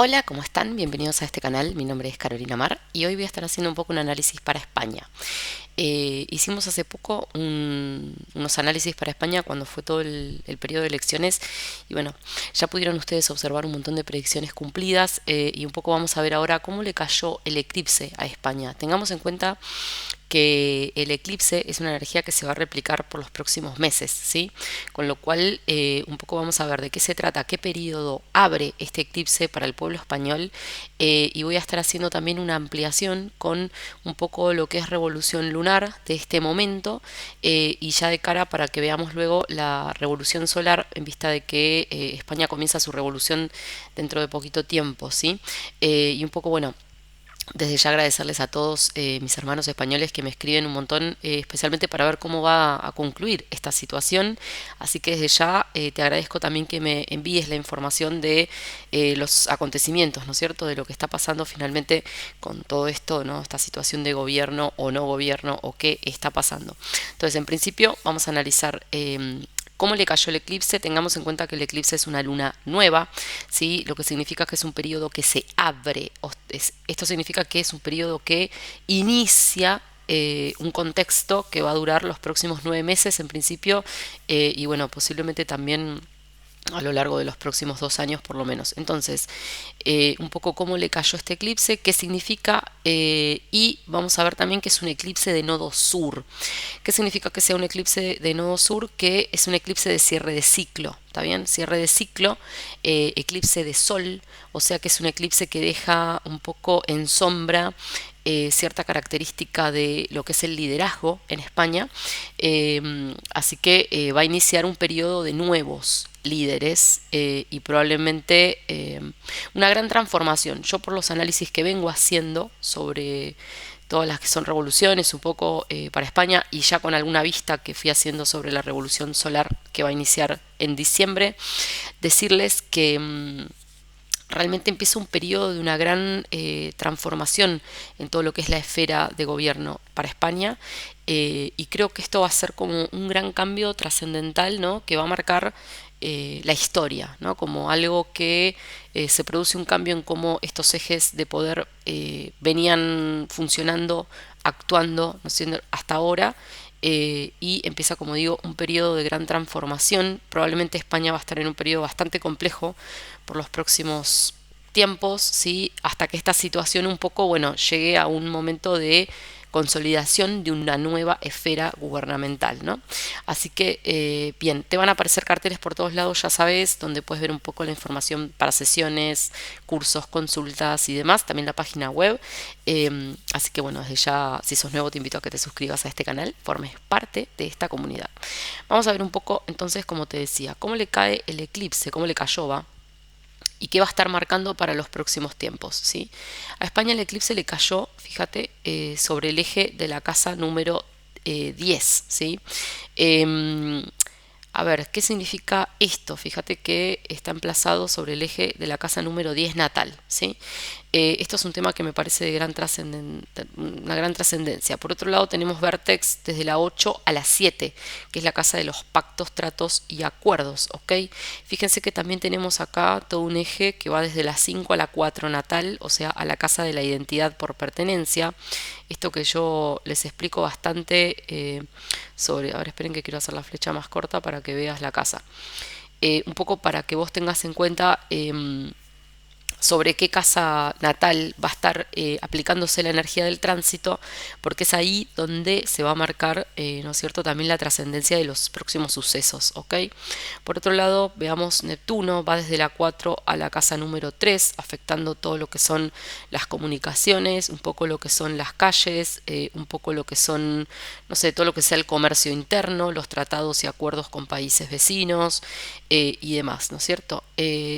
Hola, ¿cómo están? Bienvenidos a este canal. Mi nombre es Carolina Mar y hoy voy a estar haciendo un poco un análisis para España. Hicimos hace poco unos análisis para España cuando fue todo el periodo de elecciones y bueno, ya pudieron ustedes observar un montón de predicciones cumplidas y un poco vamos a ver ahora cómo le cayó el eclipse a España. Tengamos en cuenta que el eclipse es una energía que se va a replicar por los próximos meses, ¿sí? Con lo cual, un poco vamos a ver de qué se trata, qué periodo abre este eclipse para el pueblo español y voy a estar haciendo también una ampliación con un poco lo que es revolución lunar de este momento y ya de cara para que veamos luego la revolución solar en vista de que España comienza su revolución dentro de poquito tiempo, ¿sí? Y un poco, bueno, desde ya agradecerles a todos mis hermanos españoles que me escriben un montón, especialmente para ver cómo va a concluir esta situación. Así que desde ya te agradezco también que me envíes la información de los acontecimientos, ¿no es cierto? De lo que está pasando finalmente con todo esto, ¿no? Esta situación de gobierno o no gobierno o qué está pasando. Entonces, en principio, vamos a analizar cómo le cayó el eclipse. Tengamos en cuenta que el eclipse es una luna nueva, ¿sí? Lo que significa que es un periodo que se abre. Esto significa que es un periodo que inicia un contexto que va a durar los próximos 9 meses en principio y bueno, posiblemente también a lo largo de los próximos 2 años por lo menos. Entonces, un poco cómo le cayó este eclipse, qué significa y vamos a ver también que es un eclipse de nodo sur. ¿Qué significa que sea un eclipse de nodo sur? Que es un eclipse de cierre de ciclo, ¿está bien? Cierre de ciclo, eclipse de sol, o sea que es un eclipse que deja un poco en sombra cierta característica de lo que es el liderazgo en España, así que va a iniciar un periodo de nuevos líderes y probablemente una gran transformación. Yo por los análisis que vengo haciendo sobre todas las que son revoluciones, un poco para España y ya con alguna vista que fui haciendo sobre la revolución solar que va a iniciar en diciembre, decirles que realmente empieza un periodo de una gran transformación en todo lo que es la esfera de gobierno para España y creo que esto va a ser como un gran cambio trascendental, ¿no? Que va a marcar la historia, ¿no? Como algo que se produce un cambio en cómo estos ejes de poder venían funcionando, actuando, ¿no? Siendo hasta ahora y empieza, como digo, un periodo de gran transformación. Probablemente España va a estar en un periodo bastante complejo por los próximos tiempos, ¿sí? Hasta que esta situación un poco, bueno, llegue a un momento de consolidación de una nueva esfera gubernamental, ¿no? Así que, bien, te van a aparecer carteles por todos lados, ya sabes, donde puedes ver un poco la información para sesiones, cursos, consultas y demás, también la página web. Así que, bueno, desde ya, si sos nuevo, te invito a que te suscribas a este canal, formes parte de esta comunidad. Vamos a ver un poco, entonces, como te decía, cómo le cae el eclipse, cómo le cayó, va, y qué va a estar marcando para los próximos tiempos, ¿sí? A España el eclipse le cayó, fíjate, sobre el eje de la casa número 10, ¿sí? Eh, a ver, ¿qué significa esto? Fíjate que está emplazado sobre el eje de la casa número 10 natal, ¿sí? Esto es un tema que me parece de una gran trascendencia. Por otro lado, tenemos vértex desde la 8 a la 7, que es la casa de los pactos, tratos y acuerdos, ¿ok? Fíjense que también tenemos acá todo un eje que va desde la 5 a la 4 natal, o sea, a la casa de la identidad por pertenencia. Esto que yo les explico bastante sobre... A ver, esperen que quiero hacer la flecha más corta para que veas la casa. Un poco para que vos tengas en cuenta sobre qué casa natal va a estar aplicándose la energía del tránsito, porque es ahí donde se va a marcar, ¿no es cierto?, también la trascendencia de los próximos sucesos, ¿ok? Por otro lado, veamos Neptuno, va desde la 4 a la casa número 3, afectando todo lo que son las comunicaciones, un poco lo que son las calles, un poco lo que son, no sé, todo lo que sea el comercio interno, los tratados y acuerdos con países vecinos y demás, ¿no es cierto?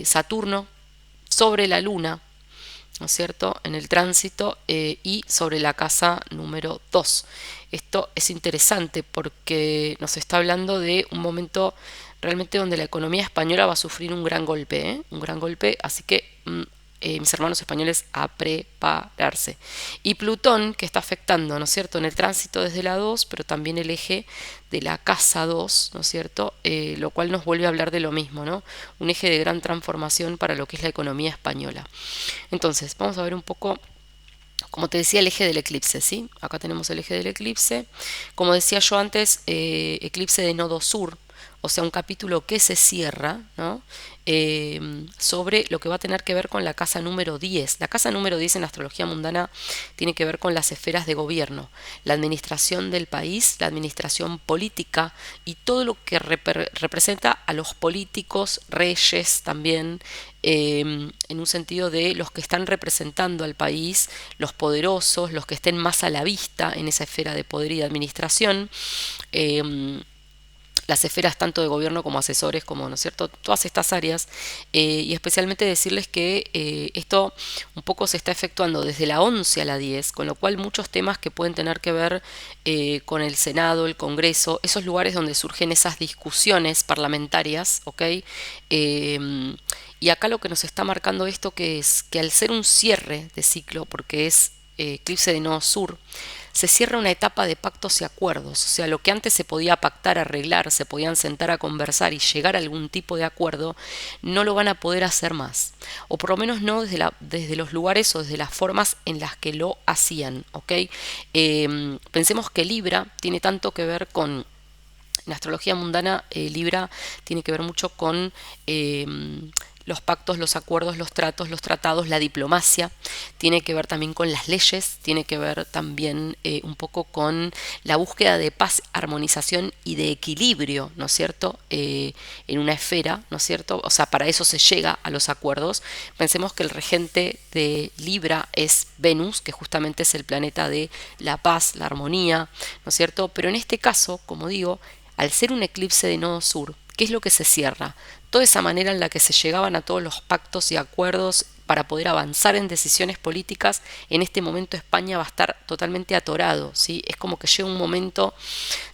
Saturno sobre la luna, ¿no es cierto?, en el tránsito y sobre la casa número 2. Esto es interesante porque nos está hablando de un momento realmente donde la economía española va a sufrir un gran golpe, ¿eh? Un gran golpe, así que mis hermanos españoles, a prepararse. Y Plutón, que está afectando, ¿no es cierto?, en el tránsito desde la 2, pero también el eje de la casa 2, ¿no es cierto?, lo cual nos vuelve a hablar de lo mismo, ¿no? Un eje de gran transformación para lo que es la economía española. Entonces, vamos a ver un poco, como te decía, el eje del eclipse, ¿sí? Acá tenemos el eje del eclipse. Como decía yo antes, eclipse de nodo sur, o sea, un capítulo que se cierra, ¿no? Sobre lo que va a tener que ver con la casa número 10. La casa número 10 en la astrología mundana tiene que ver con las esferas de gobierno, la administración del país, la administración política y todo lo que representa a los políticos, reyes también, en un sentido de los que están representando al país, los poderosos, los que estén más a la vista en esa esfera de poder y de administración. Las esferas tanto de gobierno como asesores, como, ¿no es cierto?, todas estas áreas, y especialmente decirles que esto un poco se está efectuando desde la 11 a la 10, con lo cual muchos temas que pueden tener que ver con el Senado, el Congreso, esos lugares donde surgen esas discusiones parlamentarias, ¿ok? Y acá lo que nos está marcando esto, que es que al ser un cierre de ciclo, porque es eclipse de nodo sur, se cierra una etapa de pactos y acuerdos. O sea, lo que antes se podía pactar, arreglar, se podían sentar a conversar y llegar a algún tipo de acuerdo, no lo van a poder hacer más. O por lo menos no desde los lugares o desde las formas en las que lo hacían. ¿Ok? Pensemos que Libra tiene tanto que ver con... En la astrología mundana, Libra tiene que ver mucho con los pactos, los acuerdos, los tratos, los tratados, la diplomacia, tiene que ver también con las leyes, tiene que ver también un poco con la búsqueda de paz, armonización y de equilibrio, ¿no es cierto?, en una esfera, ¿no es cierto? O sea, para eso se llega a los acuerdos. Pensemos que el regente de Libra es Venus, que justamente es el planeta de la paz, la armonía, ¿no es cierto? Pero en este caso, como digo, al ser un eclipse de nodo sur, ¿qué es lo que se cierra? Toda esa manera en la que se llegaban a todos los pactos y acuerdos para poder avanzar en decisiones políticas, en este momento España va a estar totalmente atorado, ¿sí? Es como que llega un momento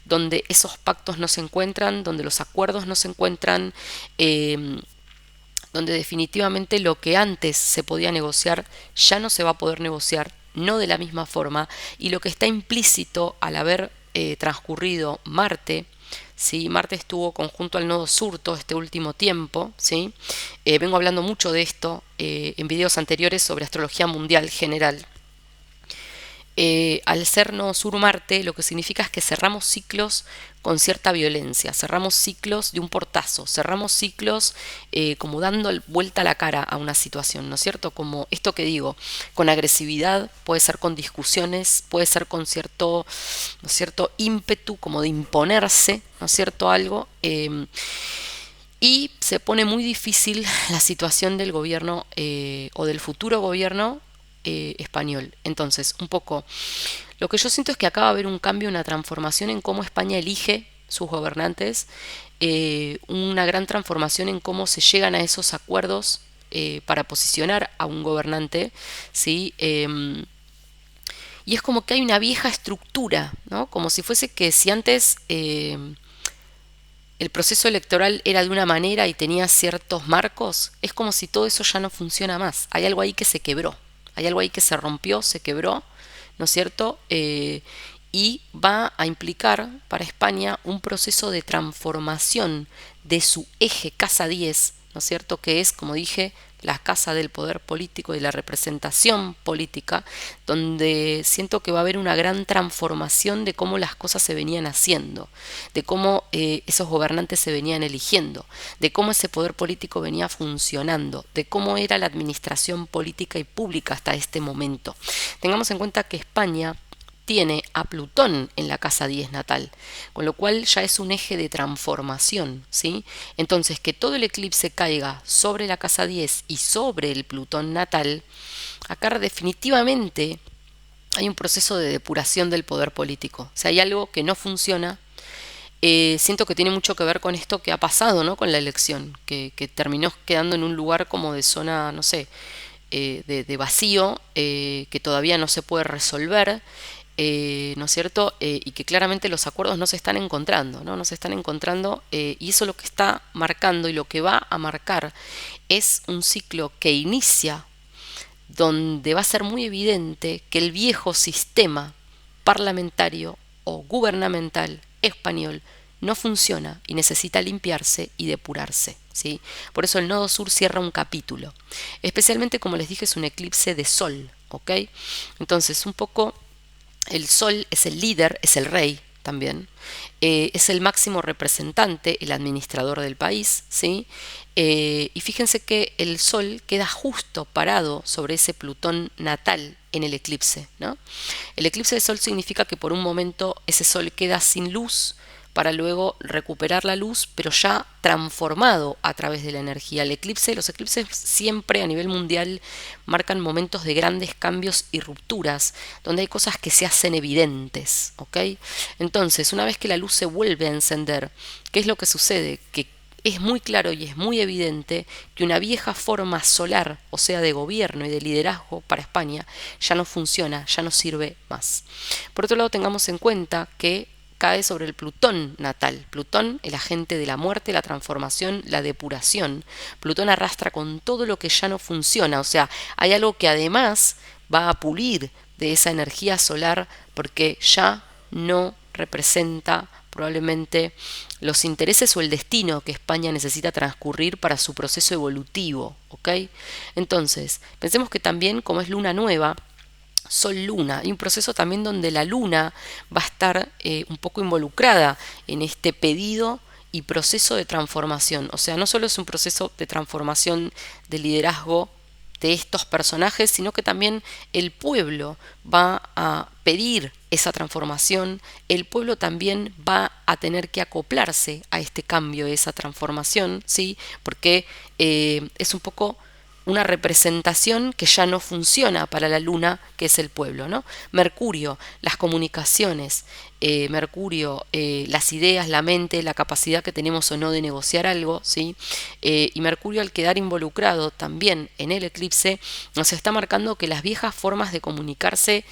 donde esos pactos no se encuentran, donde los acuerdos no se encuentran, donde definitivamente lo que antes se podía negociar ya no se va a poder negociar, no de la misma forma, y lo que está implícito al haber transcurrido Marte, ¿sí? Marte estuvo conjunto al nodo sur todo este último tiempo, ¿sí? Vengo hablando mucho de esto en videos anteriores sobre astrología mundial general. Al ser nodo sur Marte, lo que significa es que cerramos ciclos con cierta violencia, cerramos ciclos de un portazo, cerramos ciclos como dando vuelta a la cara a una situación, ¿no es cierto? Como esto que digo, con agresividad, puede ser con discusiones, puede ser con cierto, ¿no es cierto?, ímpetu, como de imponerse, ¿no es cierto?, algo. Y se pone muy difícil la situación del gobierno o del futuro gobierno español. Entonces, un poco, lo que yo siento es que acá va a haber un cambio, una transformación en cómo España elige sus gobernantes, una gran transformación en cómo se llegan a esos acuerdos para posicionar a un gobernante, ¿sí? Y es como que hay una vieja estructura, ¿no? Como si fuese que si antes el proceso electoral era de una manera y tenía ciertos marcos, es como si todo eso ya no funciona más. Hay algo ahí que se quebró, hay algo ahí que se rompió, se quebró, ¿no es cierto? Y va a implicar para España un proceso de transformación de su eje Casa 10, ¿no es cierto? Que es, como dije, la casa del poder político y la representación política, donde siento que va a haber una gran transformación de cómo las cosas se venían haciendo, de cómo esos gobernantes se venían eligiendo, de cómo ese poder político venía funcionando, de cómo era la administración política y pública hasta este momento. Tengamos en cuenta que España tiene a Plutón en la casa 10 natal, con lo cual ya es un eje de transformación, ¿sí? Entonces, que todo el eclipse caiga sobre la casa 10 y sobre el Plutón natal, acá definitivamente hay un proceso de depuración del poder político. O sea, hay algo que no funciona. Siento que tiene mucho que ver con esto que ha pasado, ¿no?, con la elección, que terminó quedando en un lugar como de zona, no sé, de vacío, que todavía no se puede resolver, ¿no es cierto? Y que claramente los acuerdos no se están encontrando, ¿no? No se están encontrando, y eso lo que está marcando y lo que va a marcar es un ciclo que inicia donde va a ser muy evidente que el viejo sistema parlamentario o gubernamental español no funciona y necesita limpiarse y depurarse, ¿sí? Por eso el nodo sur cierra un capítulo. Especialmente, como les dije, es un eclipse de sol, ¿ok? Entonces, un poco el sol es el líder, es el rey también, es el máximo representante, el administrador del país, ¿sí? Y fíjense que el sol queda justo parado sobre ese Plutón natal en el eclipse, ¿no? El eclipse de sol significa que por un momento ese sol queda sin luz para luego recuperar la luz, pero ya transformado a través de la energía. Los eclipses siempre a nivel mundial marcan momentos de grandes cambios y rupturas, donde hay cosas que se hacen evidentes, ¿ok? Entonces, una vez que la luz se vuelve a encender, ¿qué es lo que sucede? Que es muy claro y es muy evidente que una vieja forma solar, o sea, de gobierno y de liderazgo para España, ya no funciona, ya no sirve más. Por otro lado, tengamos en cuenta que cae sobre el Plutón natal. Plutón, el agente de la muerte, la transformación, la depuración. Plutón arrastra con todo lo que ya no funciona, o sea, hay algo que además va a pulir de esa energía solar porque ya no representa probablemente los intereses o el destino que España necesita transcurrir para su proceso evolutivo, ¿ok? Entonces, pensemos que también, como es luna nueva, Sol-Luna, hay un proceso también donde la Luna va a estar un poco involucrada en este pedido y proceso de transformación. O sea, no solo es un proceso de transformación de liderazgo de estos personajes, sino que también el pueblo va a pedir esa transformación, el pueblo también va a tener que acoplarse a este cambio, a esa transformación, ¿sí? Porque es un poco una representación que ya no funciona para la luna, que es el pueblo, ¿no? Mercurio, las comunicaciones, Mercurio, las ideas, la mente, la capacidad que tenemos o no de negociar algo, ¿sí? Y Mercurio, al quedar involucrado también en el eclipse, nos está marcando que las viejas formas de comunicarse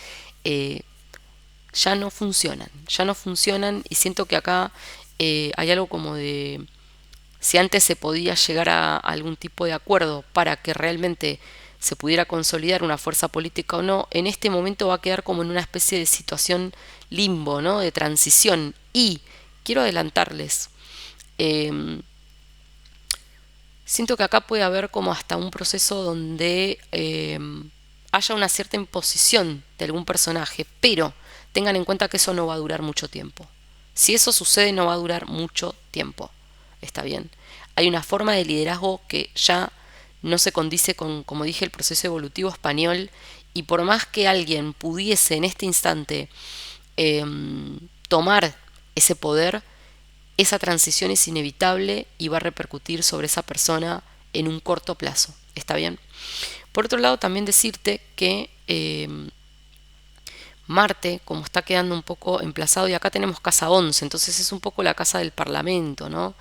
ya no funcionan y siento que acá hay algo como de si antes se podía llegar a algún tipo de acuerdo para que realmente se pudiera consolidar una fuerza política o no, en este momento va a quedar como en una especie de situación limbo, ¿no? De transición. Y quiero adelantarles, eh, siento que acá puede haber como hasta un proceso donde haya una cierta imposición de algún personaje, pero tengan en cuenta que eso no va a durar mucho tiempo. Si eso sucede, no va a durar mucho tiempo. Está bien. Hay una forma de liderazgo que ya no se condice con, como dije, el proceso evolutivo español, y por más que alguien pudiese en este instante eh, tomar ese poder, esa transición es inevitable y va a repercutir sobre esa persona en un corto plazo. ¿Está bien? Por otro lado, también decirte que Marte, como está quedando un poco emplazado, y acá tenemos casa 11, entonces es un poco la casa del Parlamento, ¿no?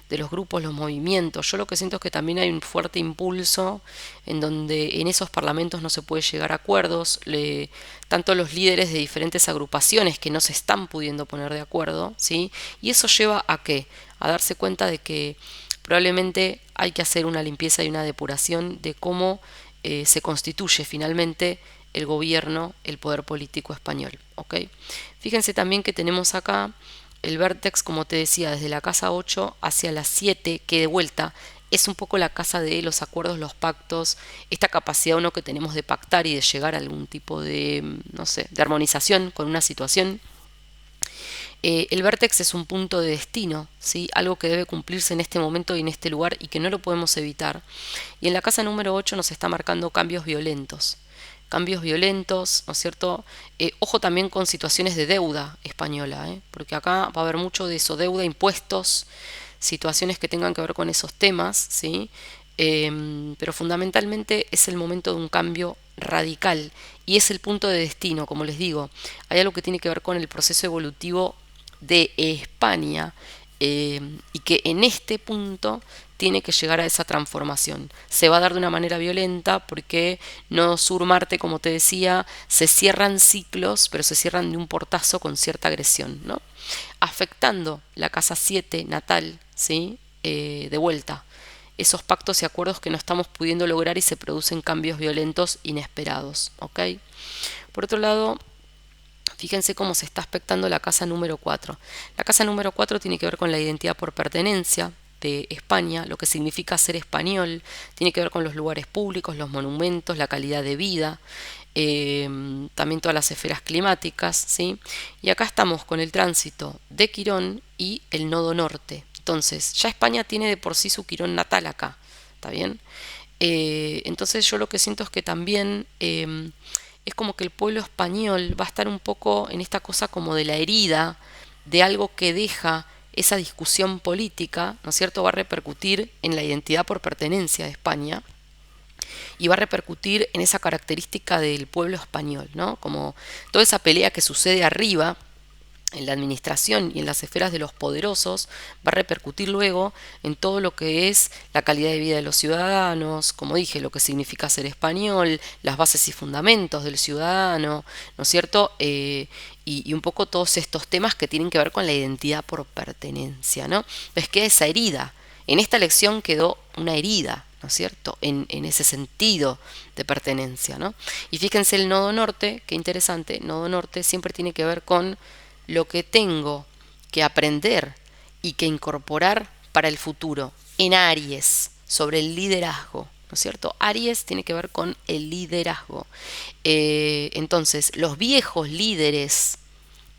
De los grupos, los movimientos. Yo lo que siento es que también hay un fuerte impulso en donde en esos parlamentos no se puede llegar a acuerdos, tanto los líderes de diferentes agrupaciones que no se están pudiendo poner de acuerdo, ¿sí? Y eso lleva a qué? A darse cuenta de que probablemente hay que hacer una limpieza y una depuración de cómo se constituye finalmente el gobierno, el poder político español, ¿ok? Fíjense también que tenemos acá el vértex, como te decía, desde la casa 8 hacia la 7, que de vuelta es un poco la casa de los acuerdos, los pactos, esta capacidad uno que tenemos de pactar y de llegar a algún tipo de, no sé, de armonización con una situación. El vértex es un punto de destino, ¿sí? Algo que debe cumplirse en este momento y en este lugar y que no lo podemos evitar. Y en la casa número 8 nos está marcando cambios violentos, ¿no es cierto? Ojo también con situaciones de deuda española, porque acá va a haber mucho de eso, deuda, impuestos, situaciones que tengan que ver con esos temas, ¿sí? Pero fundamentalmente es el momento de un cambio radical y es el punto de destino, como les digo. Hay algo que tiene que ver con el proceso evolutivo de España y que en este punto tiene que llegar a esa transformación. Se va a dar de una manera violenta porque no Sur Marte, como te decía, se cierran ciclos, pero se cierran de un portazo con cierta agresión, ¿no? Afectando la casa 7 natal, ¿sí? De vuelta. esos pactos y acuerdos que no estamos pudiendo lograr y se producen cambios violentos inesperados, ¿ok? Por otro lado, fíjense cómo se está aspectando la casa número 4. La casa número 4 tiene que ver con la identidad por pertenencia de España, lo que significa ser español, tiene que ver con los lugares públicos, los monumentos, la calidad de vida, también todas las esferas climáticas, ¿sí? Y acá estamos con el tránsito de Quirón y el nodo norte. Entonces, ya España tiene de por sí su Quirón natal acá, ¿está bien? Entonces yo lo que siento es que también es como que el pueblo español va a estar un poco en esta cosa como de la herida, de algo que deja esa discusión política, ¿no es cierto? Va a repercutir en la identidad por pertenencia de España y va a repercutir en esa característica del pueblo español, ¿no? Como toda esa pelea que sucede arriba en la administración y en las esferas de los poderosos va a repercutir luego en todo lo que es la calidad de vida de los ciudadanos, como dije, lo que significa ser español, las bases y fundamentos del ciudadano, ¿no es cierto? Y un poco todos estos temas que tienen que ver con la identidad por pertenencia, ¿no? Es que esa herida, en esta elección quedó una herida, ¿no es cierto? En ese sentido de pertenencia, ¿no? Y fíjense el nodo norte, qué interesante, nodo norte siempre tiene que ver con lo que tengo que aprender y que incorporar para el futuro en Aries, sobre el liderazgo, ¿no es cierto? Aries tiene que ver con el liderazgo. Entonces, los viejos líderes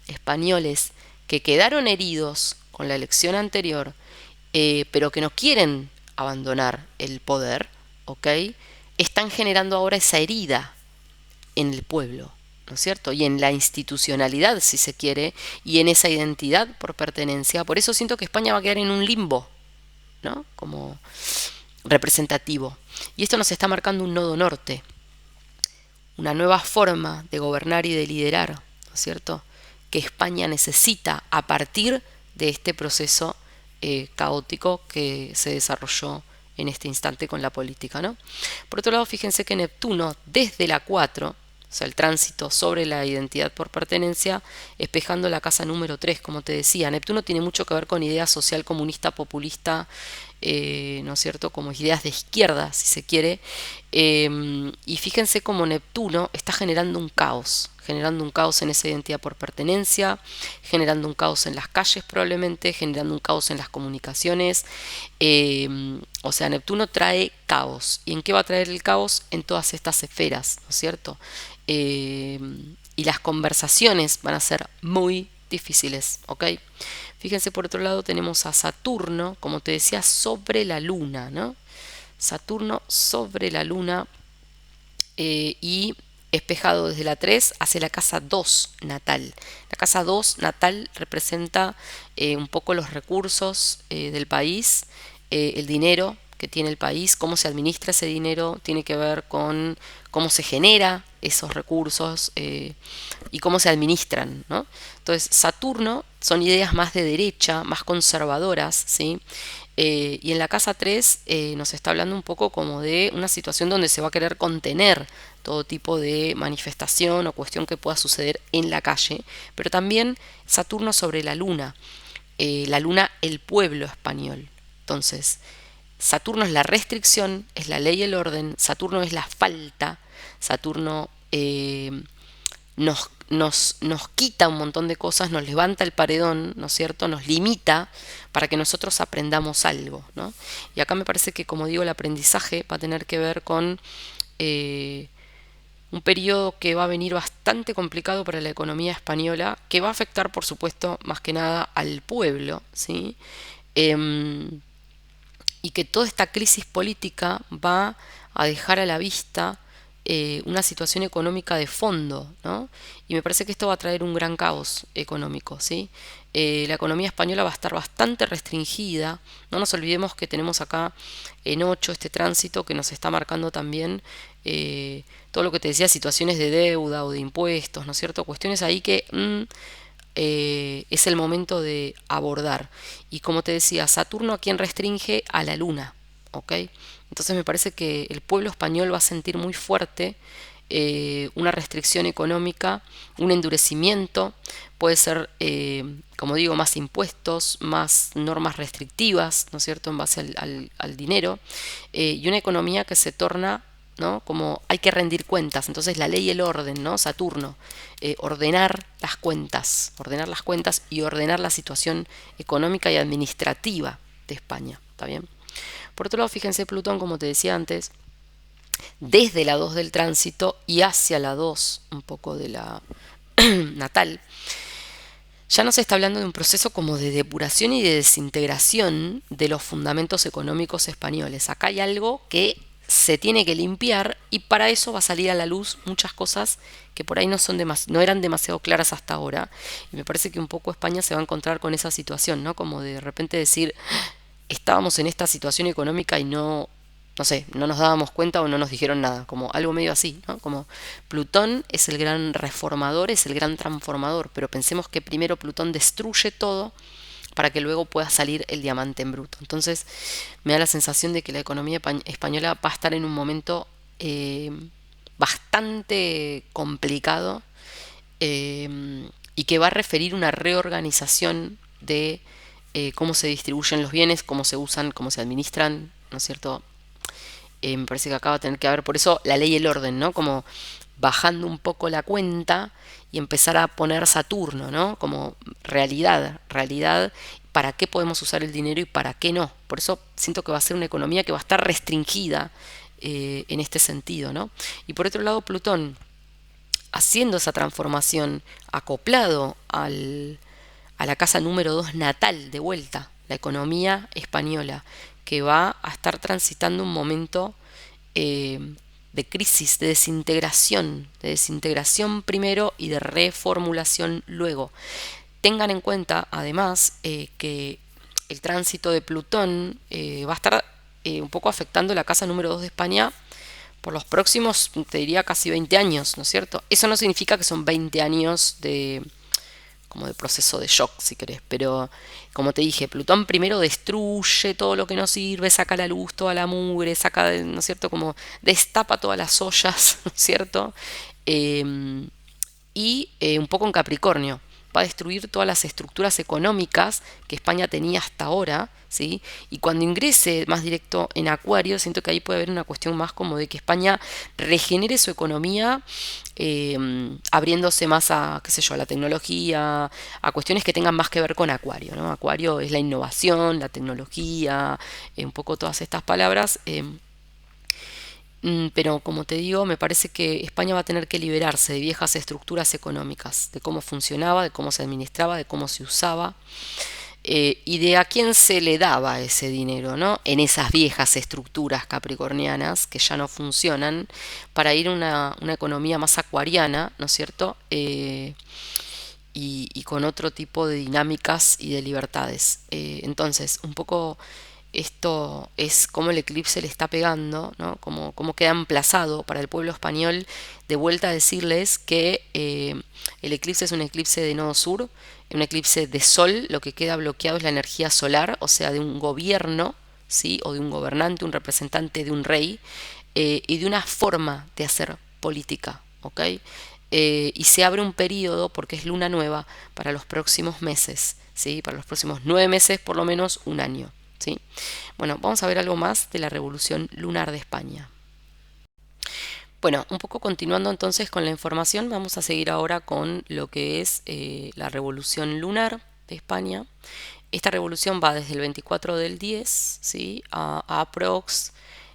españoles que quedaron heridos con la elección anterior, pero que no quieren abandonar el poder, ¿ok? Están generando ahora esa herida en el pueblo, ¿no es cierto? Y en la institucionalidad, si se quiere, y en esa identidad por pertenencia. Por eso siento que España va a quedar en un limbo, ¿no? Como representativo. Y esto nos está marcando un nodo norte, una nueva forma de gobernar y de liderar, ¿no es cierto? Que España necesita a partir de este proceso caótico que se desarrolló en este instante con la política, ¿no? Por otro lado, fíjense que Neptuno, desde la 4, o sea, el tránsito sobre la identidad por pertenencia, espejando la casa número 3, como te decía. Neptuno tiene mucho que ver con ideas social comunista, populista, ¿no es cierto? Como ideas de izquierda, si se quiere. Y fíjense cómo Neptuno está generando un caos en esa identidad por pertenencia, generando un caos en las calles probablemente, generando un caos en las comunicaciones. O sea, Neptuno trae caos. ¿Y en qué va a traer el caos? En todas estas esferas, ¿no es cierto? Y las conversaciones van a ser muy difíciles, ¿ok? Fíjense, por otro lado tenemos a Saturno, como te decía, sobre la Luna, ¿no? Saturno sobre la Luna y espejado desde la 3 hacia la casa 2 natal. La casa 2 natal representa un poco los recursos del país, el dinero que tiene el país, cómo se administra ese dinero, tiene que ver con cómo se genera esos recursos y cómo se administran, ¿no? Entonces, Saturno son ideas más de derecha, más conservadoras, ¿sí? Y en la casa 3 nos está hablando un poco como de una situación donde se va a querer contener todo tipo de manifestación o cuestión que pueda suceder en la calle, pero también Saturno sobre la luna el pueblo español. Entonces, Saturno es la restricción, es la ley y el orden, Saturno es la falta, Saturno nos quita un montón de cosas, nos levanta el paredón, ¿no es cierto? Nos limita para que nosotros aprendamos algo, ¿no? Y acá me parece que, como digo, el aprendizaje va a tener que ver con un periodo que va a venir bastante complicado para la economía española, que va a afectar, por supuesto, más que nada al pueblo, ¿sí? Y que toda esta crisis política va a dejar a la vista una situación económica de fondo, ¿no? Y me parece que esto va a traer un gran caos económico, ¿sí? La economía española va a estar bastante restringida. No nos olvidemos que tenemos acá en 8 este tránsito que nos está marcando también todo lo que te decía, situaciones de deuda o de impuestos, ¿no es cierto? Cuestiones ahí que es el momento de abordar. Y como te decía, Saturno a quien restringe a la Luna, ¿ok? Entonces me parece que el pueblo español va a sentir muy fuerte una restricción económica, un endurecimiento, puede ser, como digo, más impuestos, más normas restrictivas, ¿no es cierto?, en base al dinero, y una economía que se torna, ¿no?, como hay que rendir cuentas. Entonces la ley y el orden, ¿no? Saturno, ordenar las cuentas y ordenar la situación económica y administrativa de España. ¿Está bien? Por otro lado, fíjense, Plutón, como te decía antes, desde la 2 del tránsito y hacia la 2 un poco de la natal, ya nos está hablando de un proceso como de depuración y de desintegración de los fundamentos económicos españoles. Acá hay algo que se tiene que limpiar y para eso va a salir a la luz muchas cosas que por ahí no eran demasiado claras hasta ahora. Y me parece que un poco España se va a encontrar con esa situación, ¿no? Como de repente decir, estábamos en esta situación económica y no sé, no nos dábamos cuenta o no nos dijeron nada, como algo medio así, ¿no? Como Plutón es el gran reformador, es el gran transformador, pero pensemos que primero Plutón destruye todo para que luego pueda salir el diamante en bruto. Entonces me da la sensación de que la economía española va a estar en un momento bastante complicado, y que va a referir una reorganización de cómo se distribuyen los bienes, cómo se usan, cómo se administran, ¿no es cierto? Me parece que acá va a tener que haber, por eso la ley y el orden, ¿no? Como bajando un poco la cuenta y empezar a poner Saturno, ¿no? Como realidad, para qué podemos usar el dinero y para qué no. Por eso siento que va a ser una economía que va a estar restringida en este sentido, ¿no? Y por otro lado, Plutón, haciendo esa transformación, acoplado a la casa número 2 natal, de vuelta, la economía española, que va a estar transitando un momento de crisis, de desintegración primero y de reformulación luego. Tengan en cuenta, además, que el tránsito de Plutón va a estar un poco afectando la casa número 2 de España por los próximos, te diría, casi 20 años, ¿no es cierto? Eso no significa que son 20 años como de proceso de shock, si querés, pero como te dije, Plutón primero destruye todo lo que no sirve, saca a la luz toda la mugre, saca, ¿no es cierto?, como destapa todas las ollas, ¿no es cierto? Un poco en Capricornio, va a destruir todas las estructuras económicas que España tenía hasta ahora, ¿sí? Y cuando ingrese más directo en Acuario, siento que ahí puede haber una cuestión más como de que España regenere su economía, abriéndose más a, qué sé yo, a la tecnología, a cuestiones que tengan más que ver con Acuario, ¿no? Acuario es la innovación, la tecnología, un poco todas estas palabras. Pero como te digo, me parece que España va a tener que liberarse de viejas estructuras económicas, de cómo funcionaba, de cómo se administraba, de cómo se usaba, y de a quién se le daba ese dinero, ¿no? En esas viejas estructuras capricornianas que ya no funcionan, para ir a una economía más acuariana, ¿no es cierto? Y con otro tipo de dinámicas y de libertades. Entonces, un poco esto es cómo el eclipse le está pegando, ¿no? Cómo queda emplazado para el pueblo español, de vuelta a decirles que el eclipse es un eclipse de nodo sur, un eclipse de sol. Lo que queda bloqueado es la energía solar, o sea, de un gobierno, ¿sí?, o de un gobernante, un representante de un rey, y de una forma de hacer política, ¿ok? Y se abre un periodo, porque es luna nueva, para los próximos meses, ¿sí? Para los próximos 9 meses, por lo menos un año, ¿sí? Bueno, vamos a ver algo más de la revolución lunar de España. Bueno, un poco continuando entonces con la información, vamos a seguir ahora con lo que es la revolución lunar de España. Esta revolución va desde el 24 del 10, ¿sí?, a aprox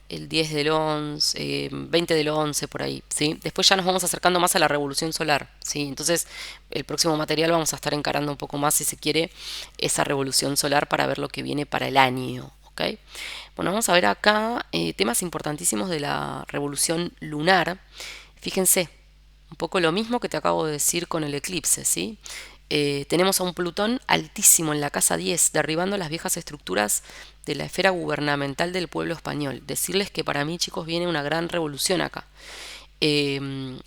el 10 del 11, 20 del 11, por ahí, ¿sí? Después ya nos vamos acercando más a la revolución solar, ¿sí? Entonces, el próximo material vamos a estar encarando un poco más, si se quiere, esa revolución solar para ver lo que viene para el año, ¿ok? Bueno, vamos a ver acá temas importantísimos de la revolución lunar. Fíjense, un poco lo mismo que te acabo de decir con el eclipse, ¿sí? Tenemos a un Plutón altísimo en la casa 10, derribando las viejas estructuras de la esfera gubernamental del pueblo español. Decirles que para mí, chicos, viene una gran revolución acá.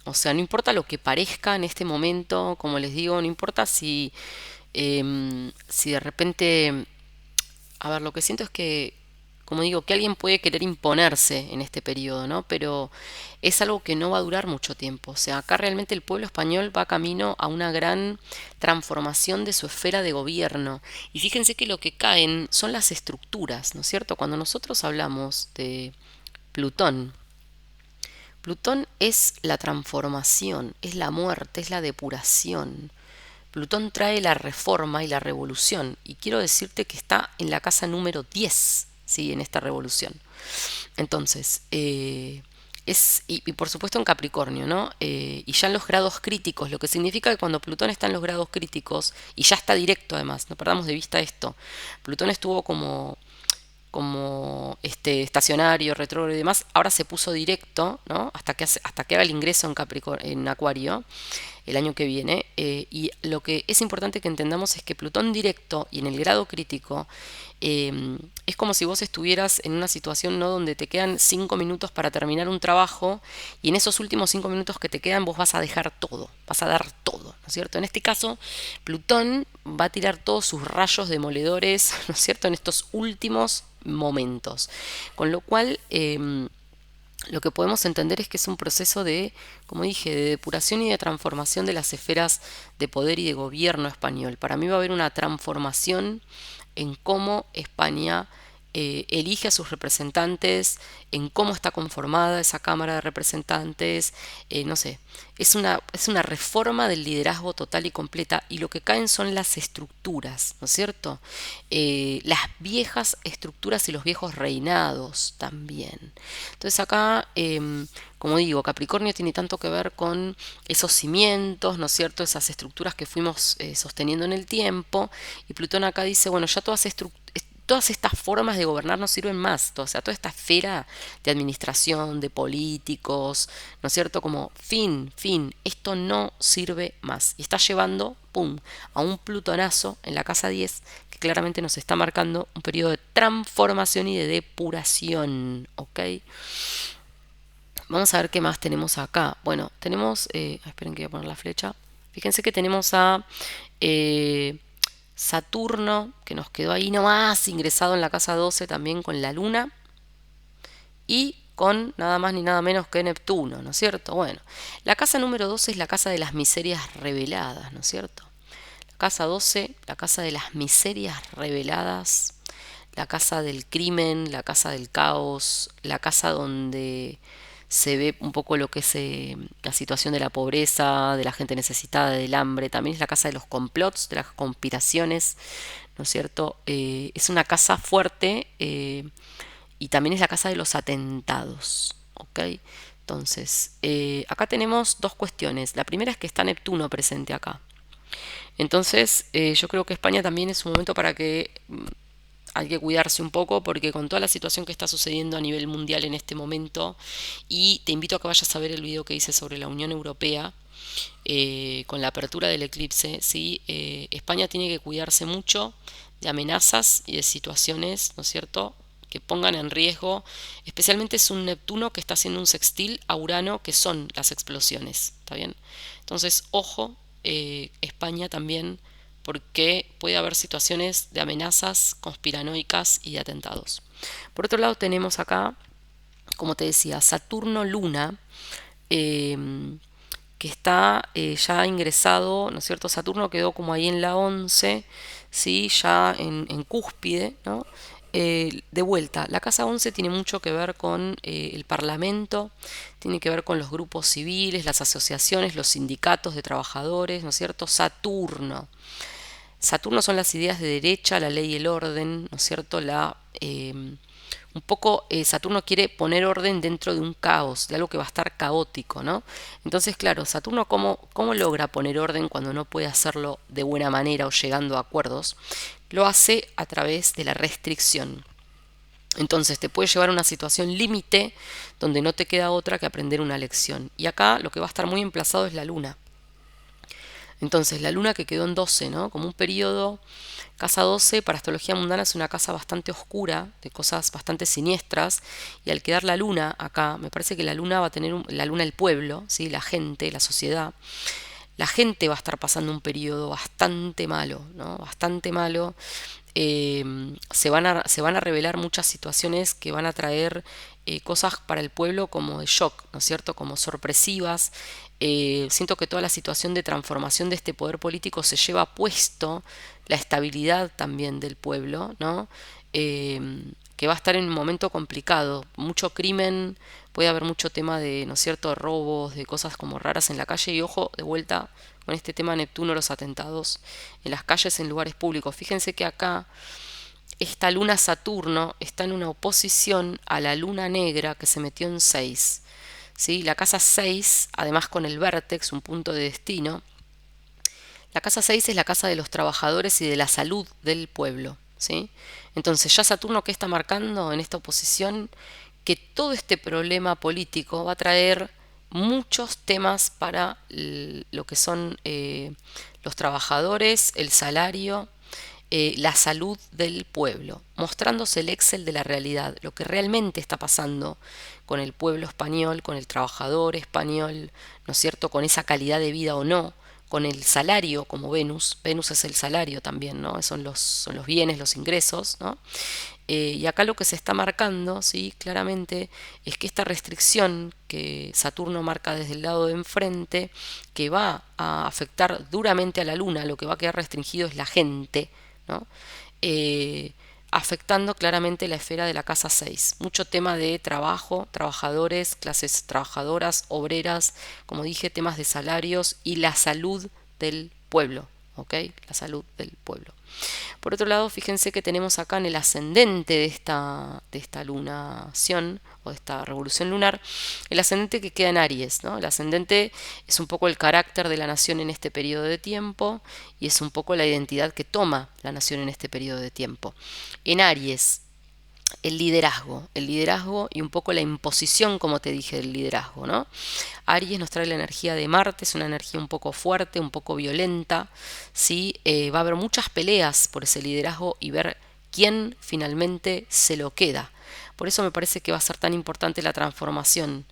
O sea, no importa lo que parezca en este momento, como les digo, no importa si de repente... A ver, lo que siento es que como digo, que alguien puede querer imponerse en este periodo, ¿no? Pero es algo que no va a durar mucho tiempo. O sea, acá realmente el pueblo español va camino a una gran transformación de su esfera de gobierno. Y fíjense que lo que caen son las estructuras, ¿no es cierto? Cuando nosotros hablamos de Plutón, Plutón es la transformación, es la muerte, es la depuración. Plutón trae la reforma y la revolución. Y quiero decirte que está en la casa número 10, ¿sí? En esta revolución. Entonces, y por supuesto en Capricornio, ¿no? Y ya en los grados críticos, lo que significa que cuando Plutón está en los grados críticos, y ya está directo además, no perdamos de vista esto, Plutón estuvo como estacionario, retrógrado y demás, ahora se puso directo, ¿no? Hasta que haga el ingreso en Acuario el año que viene. Y lo que es importante que entendamos es que Plutón directo y en el grado crítico es como si vos estuvieras en una situación, ¿no?, donde te quedan 5 minutos para terminar un trabajo y en esos últimos 5 minutos que te quedan vos vas a dejar todo, vas a dar todo, ¿no es cierto? En este caso, Plutón va a tirar todos sus rayos demoledores, ¿no es cierto?, en estos últimos momentos. Con lo cual, lo que podemos entender es que es un proceso de, como dije, de depuración y de transformación de las esferas de poder y de gobierno español. Para mí va a haber una transformación en cómo España elige a sus representantes, en cómo está conformada esa Cámara de Representantes, no sé, es una reforma del liderazgo total y completa y lo que caen son las estructuras, ¿no es cierto? Las viejas estructuras y los viejos reinados también. Entonces acá, como digo, Capricornio tiene tanto que ver con esos cimientos, ¿no es cierto? Esas estructuras que fuimos sosteniendo en el tiempo. Y Plutón acá dice, bueno, ya todas estas formas de gobernar no sirven más. O sea, toda esta esfera de administración, de políticos, ¿no es cierto? Como fin, esto no sirve más. Y está llevando, ¡pum!, a un plutonazo en la casa 10 que claramente nos está marcando un periodo de transformación y de depuración, ¿ok? Vamos a ver qué más tenemos acá. Bueno, tenemos, esperen que voy a poner la flecha. Fíjense que tenemos a eh, Saturno, que nos quedó ahí nomás, ingresado en la casa 12 también con la Luna. Y con nada más ni nada menos que Neptuno, ¿no es cierto? Bueno, la casa número 12 es la casa de las miserias reveladas, ¿no es cierto? La casa 12, la casa de las miserias reveladas, la casa del crimen, la casa del caos, la casa donde se ve un poco lo que es la situación de la pobreza, de la gente necesitada, del hambre. También es la casa de los complots, de las conspiraciones, ¿no es cierto? Es una casa fuerte y también es la casa de los atentados, ¿ok? Entonces, acá tenemos dos cuestiones. La primera es que está Neptuno presente acá. Entonces, yo creo que España también es un momento para que hay que cuidarse un poco porque con toda la situación que está sucediendo a nivel mundial en este momento, y te invito a que vayas a ver el video que hice sobre la Unión Europea, con la apertura del eclipse, ¿sí? España tiene que cuidarse mucho de amenazas y de situaciones, ¿no es cierto?, que pongan en riesgo, especialmente es un Neptuno que está haciendo un sextil a Urano, que son las explosiones, ¿está bien? Entonces, ojo, España también, porque puede haber situaciones de amenazas conspiranoicas y de atentados. Por otro lado tenemos acá, como te decía, Saturno-Luna, que está ya ingresado, ¿no es cierto? Saturno quedó como ahí en la 11, ¿sí? Ya en cúspide, ¿no? De vuelta, la casa 11 tiene mucho que ver con el Parlamento, tiene que ver con los grupos civiles, las asociaciones, los sindicatos de trabajadores, ¿no es cierto? Saturno son las ideas de derecha, la ley y el orden, ¿no es cierto? Un poco Saturno quiere poner orden dentro de un caos, de algo que va a estar caótico, ¿no? Entonces, claro, Saturno ¿cómo logra poner orden cuando no puede hacerlo de buena manera o llegando a acuerdos? Lo hace a través de la restricción. Entonces te puede llevar a una situación límite donde no te queda otra que aprender una lección. Y acá lo que va a estar muy emplazado es la luna. Entonces la luna que quedó en 12, ¿no? Como un periodo, casa 12 para astrología mundana es una casa bastante oscura, de cosas bastante siniestras, y al quedar la luna acá, me parece que la luna va a tener la luna el pueblo, ¿sí? La gente, la sociedad, la gente va a estar pasando un periodo bastante malo, ¿no? Bastante malo. Se van a revelar muchas situaciones que van a traer cosas para el pueblo como de shock, ¿no es cierto? Como sorpresivas. Siento que toda la situación de transformación de este poder político se lleva puesto la estabilidad también del pueblo, ¿no? Que va a estar en un momento complicado, mucho crimen, puede haber mucho tema de, ¿no es cierto?, de robos, de cosas como raras en la calle y ojo, de vuelta con este tema de Neptuno, los atentados en las calles, en lugares públicos. Fíjense que acá esta luna Saturno está en una oposición a la luna negra que se metió en 6. ¿Sí? La casa 6, además con el vértex, un punto de destino, la casa 6 es la casa de los trabajadores y de la salud del pueblo. ¿Sí? Entonces ya Saturno, ¿qué está marcando en esta oposición? Que todo este problema político va a traer muchos temas para lo que son los trabajadores, el salario, la salud del pueblo, mostrándose el Excel de la realidad, lo que realmente está pasando con el pueblo español, con el trabajador español, ¿no es cierto?, con esa calidad de vida o no, con el salario como Venus. Venus es el salario también, ¿no? Son los bienes, los ingresos, ¿no? Y acá lo que se está marcando, ¿sí?, claramente, es que esta restricción que Saturno marca desde el lado de enfrente, que va a afectar duramente a la Luna, lo que va a quedar restringido es la gente, ¿no? Eh, Afectando claramente la esfera de la casa 6. Mucho tema de trabajo, trabajadores, clases trabajadoras, obreras, como dije, temas de salarios y la salud del pueblo, ¿ok? La salud del pueblo. Por otro lado, fíjense que tenemos acá en el ascendente de esta lunación o de esta revolución lunar, el ascendente que queda en Aries, ¿no? El ascendente es un poco el carácter de la nación en este periodo de tiempo y es un poco la identidad que toma la nación en este periodo de tiempo. En Aries, el liderazgo y un poco la imposición, como te dije, del liderazgo, ¿no? Aries nos trae la energía de Marte, es una energía un poco fuerte, un poco violenta, ¿sí? Va a haber muchas peleas por ese liderazgo y ver quién finalmente se lo queda. Por eso me parece que va a ser tan importante la transformación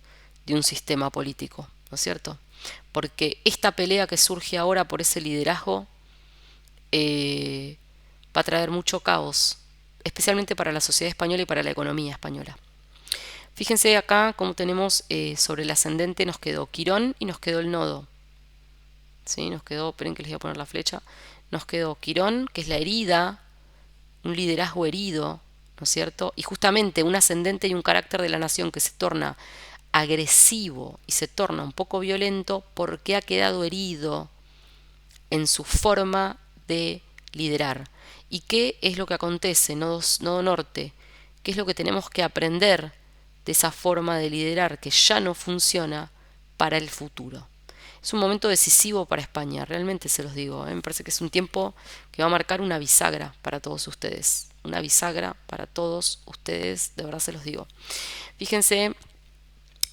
de un sistema político, ¿no es cierto? Porque esta pelea que surge ahora por ese liderazgo eh, va a traer mucho caos, especialmente para la sociedad española y para la economía española. Fíjense acá cómo tenemos sobre el ascendente nos quedó Quirón y nos quedó el nodo. ¿Sí? Nos quedó, esperen que les voy a poner la flecha, nos quedó Quirón, que es la herida, un liderazgo herido, ¿no es cierto? Y justamente un ascendente y un carácter de la nación que se torna agresivo y se torna un poco violento porque ha quedado herido en su forma de liderar. ¿Y qué es lo que acontece, nodo norte? ¿Qué es lo que tenemos que aprender de esa forma de liderar que ya no funciona para el futuro? Es un momento decisivo para España, realmente se los digo. Me parece que es un tiempo que va a marcar una bisagra para todos ustedes. Una bisagra para todos ustedes, de verdad se los digo. Fíjense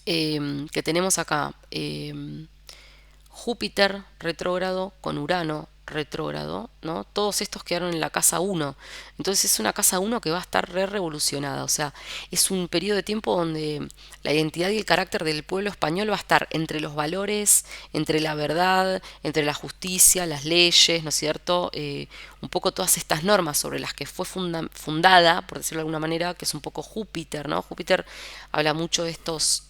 que tenemos acá Júpiter retrógrado con Urano retrógrado, ¿no? Todos estos quedaron en la casa 1. Entonces es una casa 1 que va a estar revolucionada. O sea, es un periodo de tiempo donde la identidad y el carácter del pueblo español va a estar entre los valores, entre la verdad, entre la justicia, las leyes, ¿no es cierto? Un poco todas estas normas sobre las que fue fundada, por decirlo de alguna manera, que es un poco Júpiter, ¿no? Júpiter habla mucho de estos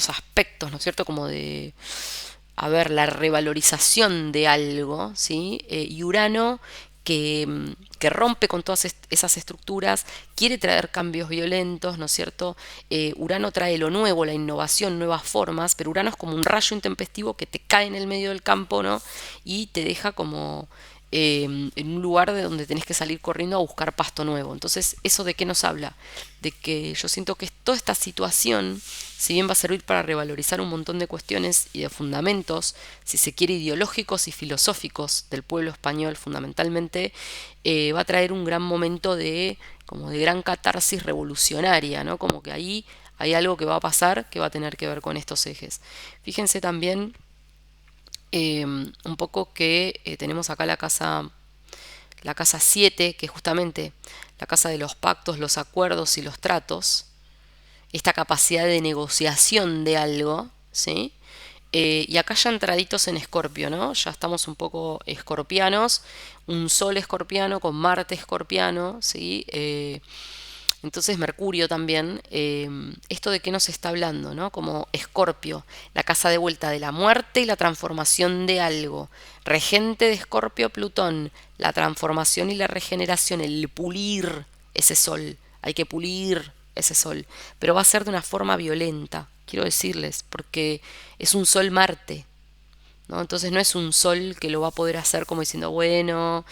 aspectos, ¿no es cierto? Como de a ver, la revalorización de algo, ¿sí? Y Urano que rompe con todas esas estructuras, quiere traer cambios violentos, ¿no es cierto? Urano trae lo nuevo, la innovación, nuevas formas, pero Urano es como un rayo intempestivo que te cae en el medio del campo, ¿no? Y te deja como en un lugar de donde tenés que salir corriendo a buscar pasto nuevo. Entonces, ¿eso de qué nos habla? De que yo siento que toda esta situación, si bien va a servir para revalorizar un montón de cuestiones y de fundamentos, si se quiere, ideológicos y filosóficos del pueblo español fundamentalmente, va a traer un gran momento de, como de gran catarsis revolucionaria, ¿no? Como que ahí hay algo que va a pasar que va a tener que ver con estos ejes. Fíjense también un poco que tenemos acá la casa 7, que es justamente la casa de los pactos, los acuerdos y los tratos, esta capacidad de negociación de algo, ¿sí? Y acá ya entraditos en Escorpio, ¿no? Ya estamos un poco escorpianos, un Sol escorpiano con Marte escorpiano, ¿sí? Entonces Mercurio también, esto de qué nos está hablando, ¿no? Como Escorpio, la casa de vuelta de la muerte y la transformación de algo. Regente de Escorpio, Plutón, la transformación y la regeneración, el pulir ese sol. Hay que pulir ese sol, pero va a ser de una forma violenta, quiero decirles, porque es un sol Marte, ¿no? Entonces no es un sol que lo va a poder hacer como diciendo, bueno,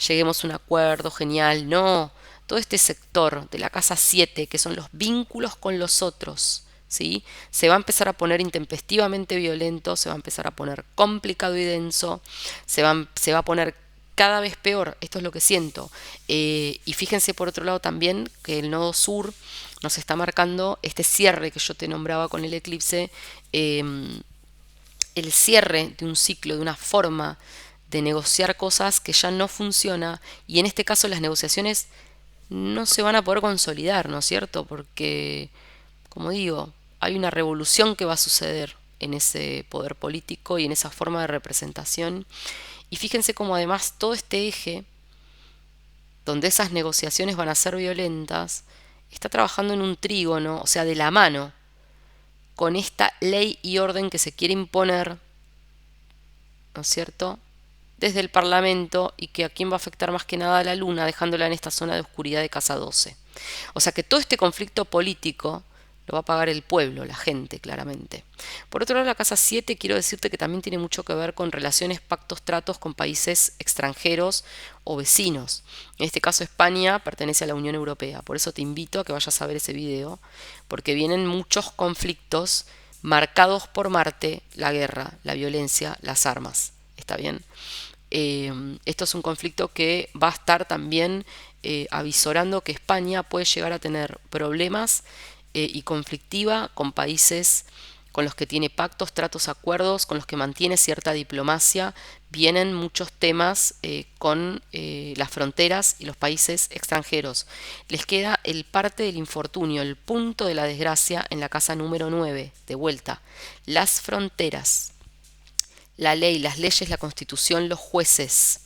lleguemos a un acuerdo, genial. No, todo este sector de la casa 7 que son los vínculos con los otros, ¿sí? Se va a empezar a poner intempestivamente violento, se va a empezar a poner complicado y denso, se va a poner cada vez peor, esto es lo que siento. Y fíjense por otro lado también que el nodo sur nos está marcando este cierre que yo te nombraba con el eclipse, el cierre de un ciclo, de una forma de negociar cosas que ya no funciona, y en este caso las negociaciones no se van a poder consolidar, ¿no es cierto? Porque, como digo, hay una revolución que va a suceder en ese poder político y en esa forma de representación. Y fíjense cómo además todo este eje, donde esas negociaciones van a ser violentas, está trabajando en un trígono, o sea, de la mano, con esta ley y orden que se quiere imponer, ¿no es cierto?, desde el Parlamento, y que a quién va a afectar más que nada a la Luna, dejándola en esta zona de oscuridad de casa 12. O sea que todo este conflicto político lo va a pagar el pueblo, la gente, claramente. Por otro lado, la casa 7 quiero decirte que también tiene mucho que ver con relaciones, pactos, tratos con países extranjeros o vecinos. En este caso España pertenece a la Unión Europea, por eso te invito a que vayas a ver ese video, porque vienen muchos conflictos marcados por Marte, la guerra, la violencia, las armas. ¿Está bien? Esto es un conflicto que va a estar también avisorando que España puede llegar a tener problemas y conflictiva con países con los que tiene pactos, tratos, acuerdos, con los que mantiene cierta diplomacia. Vienen muchos temas con las fronteras y los países extranjeros. Les queda el parte del infortunio, el punto de la desgracia en la casa número 9, de vuelta. Las fronteras, la ley, las leyes, la constitución, los jueces.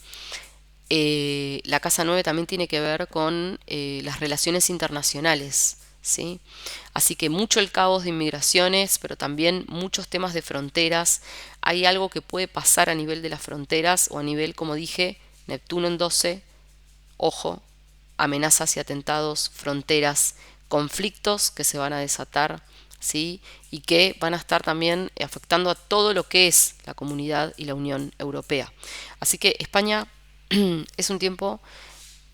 La casa 9 también tiene que ver con las relaciones internacionales, ¿sí? Así que mucho el caos de inmigraciones, pero también muchos temas de fronteras. Hay algo que puede pasar a nivel de las fronteras o a nivel, como dije, Neptuno en 12, ojo, amenazas y atentados, fronteras, conflictos que se van a desatar, ¿sí? Y que van a estar también afectando a todo lo que es la comunidad y la Unión Europea. Así que España es un tiempo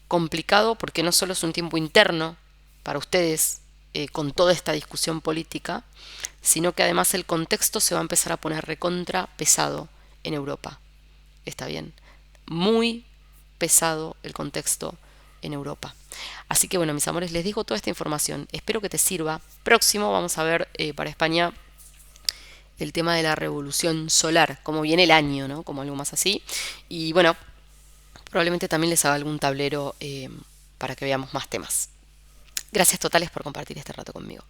complicado, porque no solo es un tiempo interno para ustedes con toda esta discusión política, sino que además el contexto se va a empezar a poner recontra pesado en Europa. ¿Está bien? Muy pesado el contexto en Europa. Así que bueno, mis amores, les dejo toda esta información. Espero que te sirva. Próximo vamos a ver para España el tema de la revolución solar, cómo viene el año, ¿no? Como algo más así. Y bueno, probablemente también les haga algún tablero para que veamos más temas. Gracias totales por compartir este rato conmigo.